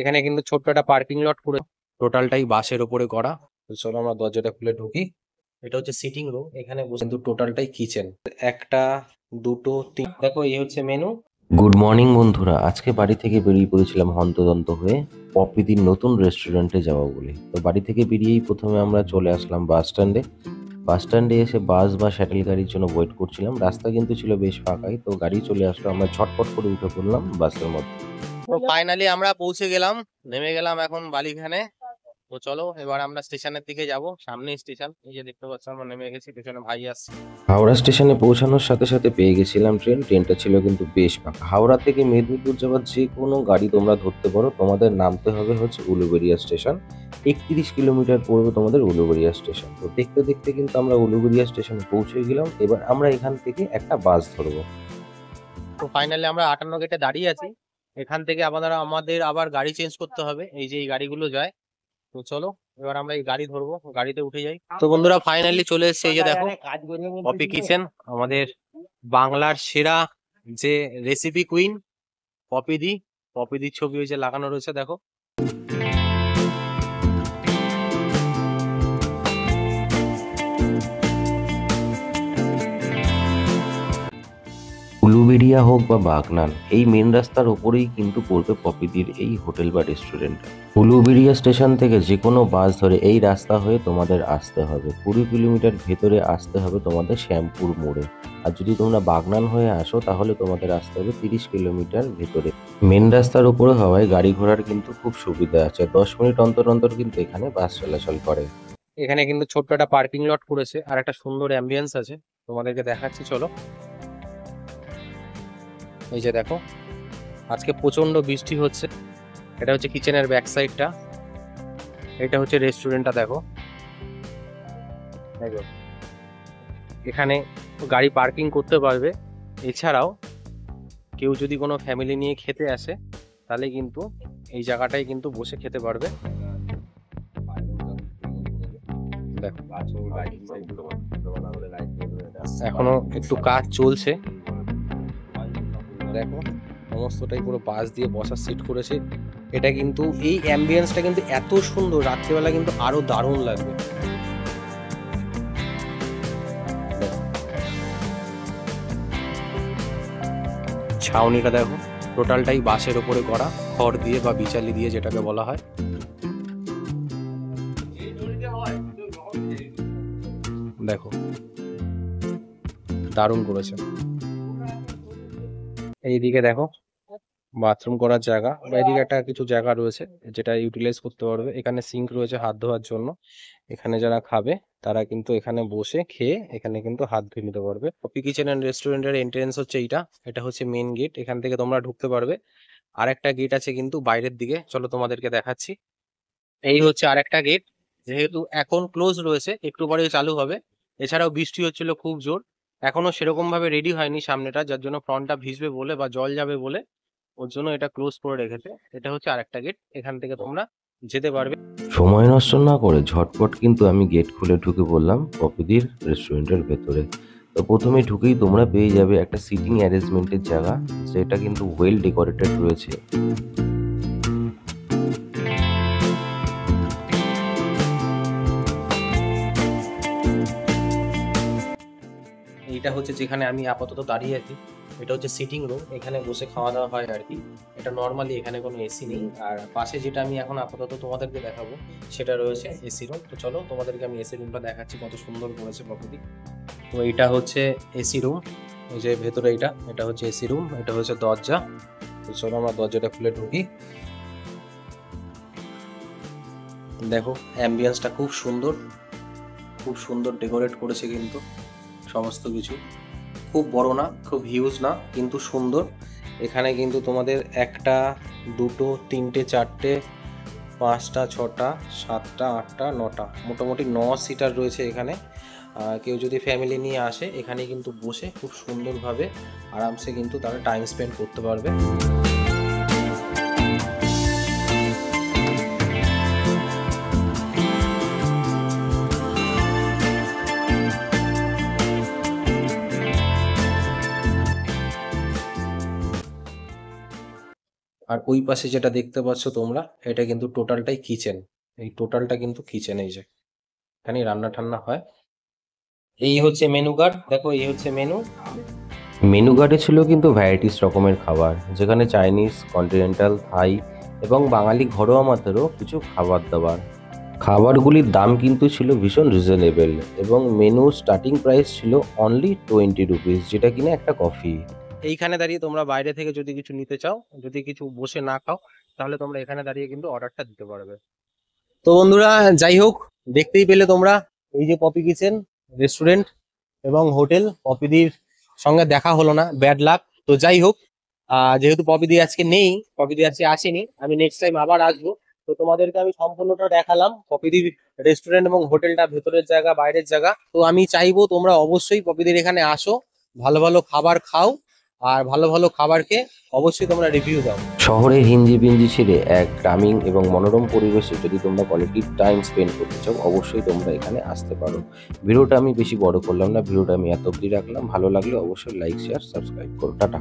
এখানে কিন্তু ছোট্ট একটা পার্কিং লট করে টোটালটাই বাসের ওপরে করা। তো চলো আমরা দরজাটা খুলে ঢুকি। এটা হচ্ছে সিটিং রুম, এখানে কিন্তু টোটালটাই কিচেন। একটা, দুটো, তিন, দেখো এই হচ্ছে মেনু। গুড মর্নিং বন্ধুরা, আজকে বাড়ি থেকে বেরিয়ে পড়েছিলাম হন্তদন্ত হয়ে পপিদির নতুন রেস্টুরেন্টে যাবো বলে। তো বাড়ি থেকে বেরিয়েই প্রথমে আমরা চলে আসলাম বাস স্ট্যান্ডে। বাস স্ট্যান্ডে এসে বাস বা শ্যাটেল গাড়ির জন্য ওয়েট করছিলাম। রাস্তা কিন্তু ছিল বেশ ফাঁকাই, তো গাড়ি চলে আসলো, আমরা ছটপট করে উঠে পড়লাম বাসের মধ্যে। তো ফাইনালি আমরা পৌঁছে গেলাম, নেমে গেলাম এখন বালিখানে। তো চলো এবার আমরা স্টেশনের দিকে যাব, সামনে স্টেশন, এই যে দেখতে পাচ্ছ আমরা নেমে গেছি, পেছনে ভাই আসছে। হাওড়া স্টেশনে পৌঁছানোর সাথে সাথে পেয়ে গেছিলাম ট্রেনটা ছিল কিন্তু বেশ ফাঁকা। হাওড়া থেকে মেদিনীপুর যাওয়ার যে কোনো গাড়ি তোমরা ধরতে পারো, তোমাদের নামতে হবে হচ্ছে উলুবেড়িয়া স্টেশন। 31 কিলোমিটার পড়বে তোমাদের উলুবেড়িয়া স্টেশন। তো দেখতে দেখতে কিন্তু আমরা উলুবেড়িয়া স্টেশনে পৌঁছে গেলাম। এবার আমরা এখান থেকে একটা বাস ধরবো। তো ফাইনালি আমরা 58 গেটে দাঁড়িয়ে আছি। এখান থেকে আমাদের আবার গাড়ি চেঞ্জ করতে হবে, এই যে এই গাড়িগুলো যায়। তো চলো এবার আমরা এই গাড়ি ধরবো, গাড়িতে উঠে যাই। তো বন্ধুরা ফাইনালি চলে এসেছে, এই যে দেখো পপি কিচেন, আমাদের বাংলার সেরা যে রেসিপি কুইন পপিদির ছবি ওই যে লাগানো রয়েছে দেখো। উলুবেড়িয়া হোক বা বাগনান, এই মেন রাস্তার ওপরেই কিন্তু পড়বে পপিদির এই হোটেল বা রেস্টুরেন্ট। উলুবেড়িয়া স্টেশন থেকে যে কোনো বাস ধরে এই রাস্তা হয়ে তোমাদের আসতে হবে। 20 কিলোমিটার ভেতরে আসতে হবে তোমাদের শ্যামপুর মোড়ে। আর যদি তোমরা বাগনান হয়ে আসো তাহলে তোমাদের আসতে হবে 30 কিলোমিটার ভেতরে। মেন রাস্তার উপরে হওয়ায় গাড়ি ঘোড়ার কিন্তু খুব সুবিধা আছে। 10 মিনিট অন্তর অন্তর কিন্তু এখানে বাস চলাচল করে। এখানে কিন্তু ছোট্ট একটা পার্কিং লট করেছে, আর একটা সুন্দর অ্যাম্বিয়েন্স আছে, তোমাদেরকে দেখাচ্ছি চলো। এই যে দেখো, আজকে প্রচন্ড বৃষ্টি হচ্ছে। এটা হচ্ছে কিচেনের ব্যাক সাইডটা, এটা হচ্ছে রেস্টুরেন্টটা দেখো। দেখো, এখানে গাড়ি পার্কিং করতে পারবে। এছাড়াও কেউ যদি কোনো ফ্যামিলি নিয়ে খেতে আসে তাহলে কিন্তু এই জায়গাটায় কিন্তু বসে খেতে পারবে। দেখো এখনো একটু কাজ চলছে। দেখো সমস্তটাই পুরো বাঁশ দিয়ে বসার সিট করেছে। এটা কিন্তু এই অ্যাম্বিয়েন্সটা কিন্তু এত সুন্দর, রাত্রিবেলা কিন্তু আরো দারুণ লাগবে। ছাউনিটা দেখো, টোটালটাই বাঁশের ওপরে করা, খড় দিয়ে বা বিচালি দিয়ে যেটাকে বলা হয়। দেখো দারুণ করেছে। এইদিকে দেখো বাথরুম করার জায়গা, বা এদিকে একটা কিছু জায়গা রয়েছে যেটা ইউটিলাইজ করতে পারবে। এখানে সিঙ্ক রয়েছে হাত ধোয়ার জন্য। এখানে যারা খাবে তারা কিন্তু এখানে বসে খেয়ে এখানে কিন্তু হাত ধুয়ে নিতে পারবে। পপি কিচেন অ্যান্ড রেস্টুরেন্টের এন্ট্রেন্স হচ্ছে এইটা, এটা হচ্ছে মেন গেট, এখান থেকে তোমরা ঢুকতে পারবে। আর একটা গেট আছে কিন্তু বাইরের দিকে, চলো তোমাদেরকে দেখাচ্ছি। এই হচ্ছে আর একটা গেট, যেহেতু এখন ক্লোজ রয়েছে, একটু পরে চালু হবে। এছাড়াও বৃষ্টি হচ্ছিল খুব জোর, এখনো সেরকম ভাবে রেডি হয়নি সামনেটা, যার জন্য ফ্রন্টটা ভিজবে বলে বা জল যাবে বলে ওর জন্য এটা ক্লোজ করে রেখেছে। এটা হচ্ছে আরেকটা গেট, এখান থেকে তোমরা যেতে পারবে। সময় নষ্ট না করে ঝটপট কিন্তু আমি গেট খুলে ঢুকে পড়লাম পপিদির রেস্টুরেন্টের ভেতরে। তো প্রথমে ঢুকেই তোমরা পেয়ে যাবে একটা সিটিং অ্যারেঞ্জমেন্টের জায়গা, যেটা কিন্তু ওয়েল ডেকোরেটেড রয়েছে। এইটা হচ্ছে যেখানে আমি আপাতত দাঁড়িয়ে আছি, এটা হচ্ছে সিটিং রুম, এখানে বসে খাওয়া দাওয়া হয় আর কি। এটা নর্মালি এখানে কোনো এসি নেই। আর পাশে যেটা আমি এখন আপাতত তোমাদেরকে দেখাবো সেটা রয়েছে এসি রুম। তো চলো তোমাদেরকে আমি এসি রুমটা দেখাচ্ছি, কত সুন্দর করেছে প্রকৃতি। তো এটা হচ্ছে এসি রুম, এই যে ভেতরে এটা হচ্ছে এসি রুম, এটা হচ্ছে দরজা। তো চলো আমরা দরজাটা খুলে ঢুকি। দেখো অ্যাম্বিয়েন্সটা খুব সুন্দর, খুব সুন্দর ডেকোরেট করেছে কিন্তু সমস্ত কিছু। খুব বড় না, খুব হিউজ না, কিন্তু সুন্দর। এখানে কিন্তু তোমাদের একটা, দুটো, তিনটে, চারটে, পাঁচটা, ছটা, সাতটা, আটটা, নটা, মোটামুটি 9 সিটার রয়েছে এখানে। কেউ যদি ফ্যামিলি নিয়ে আসে এখানে কিন্তু বসে খুব সুন্দরভাবে আরামসে কিন্তু তারা টাইম স্পেন্ড করতে পারবে। আর ওই পাশে যেটা দেখতে পাচ্ছ তোমরা, এটা কিন্তু টোটালটাই কিচেন। এই টোটালটা কিন্তু কিচেন, এই যে এখানে রান্না ঠান্না হয়। এই হচ্ছে মেনু কার্ড, দেখো এই হচ্ছে মেনু। মেনু কার্ডে ছিল কিন্তু ভ্যারাইটিস রকমের খাবার, যেখানে চাইনিজ, কন্টিনেন্টাল, থাই এবং বাঙালি ঘরোয়া মাত্রও কিছু খাবার দাবার। খাবারগুলির দাম কিন্তু ছিল ভীষণ রিজনেবল এবং মেনু স্টার্টিং প্রাইস ছিল অনলি 20 রুপিস, যেটা কিনা একটা কফি। এইখানে দাঁড়িয়ে তোমরা বাইরে থেকে যদি কিছু নিতে চাও, যদি কিছু বসে না খাও, তাহলে তোমরা এখানে দাঁড়িয়ে কিন্তু অর্ডারটা দিতে পারবে। তো বন্ধুরা, যাই হোক, দেখতেই পেলে তোমরা এই যে পপি কিচেন রেস্টুরেন্ট এবং হোটেল। পপিদির সঙ্গে দেখা হলো না, ব্যাড লাক। তো যাই হোক, যেহেতু পপিদি আজকে নেই, পপিদি আজকে আসেনি, আমি নেক্সট টাইম আবার আসবো। তো তোমাদেরকে আমি সম্পূর্ণটা দেখালাম, পপিদির রেস্টুরেন্ট এবং হোটেলটা, ভেতরের জায়গা বাইরের জায়গা। তো আমি চাইবো তোমরা অবশ্যই পপিদির এখানে আসো, ভালো ভালো খাবার খাও, আর ভালো ভালো খাবারকে অবশ্যই তোমরা রিভিউ দাও। শহরের হিঞ্জি পিঞ্জি ছেড়ে এক গ্রামীণ এবং মনোরম পরিবেশে যদি তোমরা কোয়ালিটি টাইম স্পেন্ড করতে চাও, অবশ্যই তোমরা এখানে আসতে পারো। ভিডিওটা আমি বেশি বড় করলাম না, ভিডিওটা আমি এত অবধি রাখলাম। ভালো লাগলে অবশ্যই লাইক, শেয়ার, সাবস্ক্রাইব করো। টাটা।